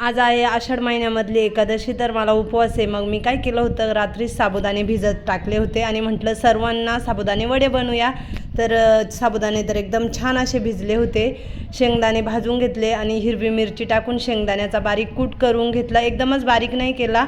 आज आहे आषाढ महिन्यामधली एकादशी, तर मला उपवास आहे। मग मी काय केलं होतं, रात्री साबुदाणे भिजत टाकले होते आणि म्हटलं सर्वांना साबुदाणे वडे बनवूया। तर साबुदाणे तर एकदम छान असे भिजले होते। शेंगदाणे भाजून घेतले आणि हिरवी मिरची टाकून शेंगदाण्याचा बारीक कूट करून घेतला, एकदमच बारीक नाही केला।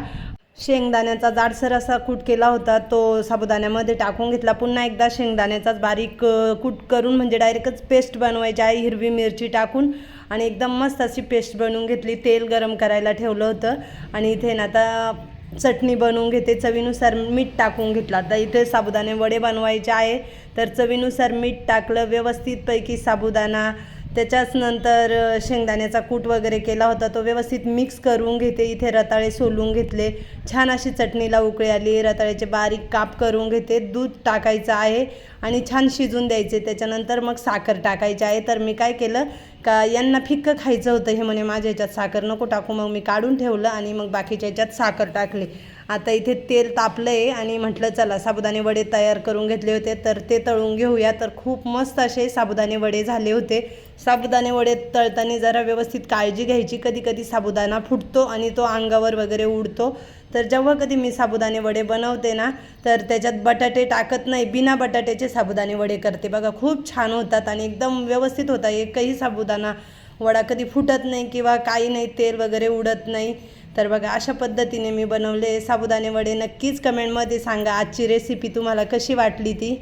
शेंगदाण्याचा जाडसर असा कूट केला होता, तो साबुदाण्यामध्ये टाकून घेतला। पुन्हा एकदा शेंगदाण्याचाच बारीक कूट करून, म्हणजे डायरेक्टच पेस्ट बनवायची आहे हिरवी मिरची टाकून, आणि एकदम मस्त अशी पेस्ट बनवून घेतली। तेल गरम करायला ठेवलं होतं आणि इथे ना आता चटणी बनवून घेते। चवीनुसार मीठ टाकून घेतलं। आता इथे साबुदाणे वडे बनवायचे आहे, तर चवीनुसार मीठ टाकलं व्यवस्थितपैकी साबुदाणा, त्याच्याच नंतर शेंगदाण्याचा कूट वगैरे केला होता तो व्यवस्थित मिक्स करून घेते। इथे रताळे सोलून घेतले, छान अशी चटणीला उकळी आली, रताळ्याचे बारीक काप करून घेते। दूध टाकायचं आहे आणि छान शिजून द्यायचे, त्याच्यानंतर मग साखर टाकायची आहे। तर मी काय केलं का, यांना फिक्कं खायचं होतं, हे म्हणे माझ्या ह्याच्यात साखर नको टाकू, मग मी काढून ठेवलं आणि मग बाकीच्या ह्याच्यात साखर टाकली। आता इथे तेल तापलं आहे आणि म्हटलं चला साबुदाणे वडे तयार करून घेतले होते, तर ते तळून घेऊया। तर खूप मस्त असे साबुदाणे वडे झाले होते। साबुदाणे वडे तळताना जरा व्यवस्थित काळजी घ्यायची, कधी कधी साबुदाणा फुटतो आणि तो अंगावर वगैरे उडतो। तर जेव्हा कधी मी साबुदाणे वडे बनवते ना, तर त्याच्यात बटाटे टाकत नाही, बिना बटाट्याचे साबुदाणे वडे करते बघा, खूप छान होतात आणि एकदम व्यवस्थित होतात। एकही साबुदाणा वडा कधी फुटत नाही किंवा काही नाही, तेल वगैरे उडत नाही। तर बघा अशा पद्धतीने मी बनवले साबुदाणे वडे। नक्कीच कमेंटमध्ये सांगा आजची रेसिपी तुम्हाला कशी वाटली ती।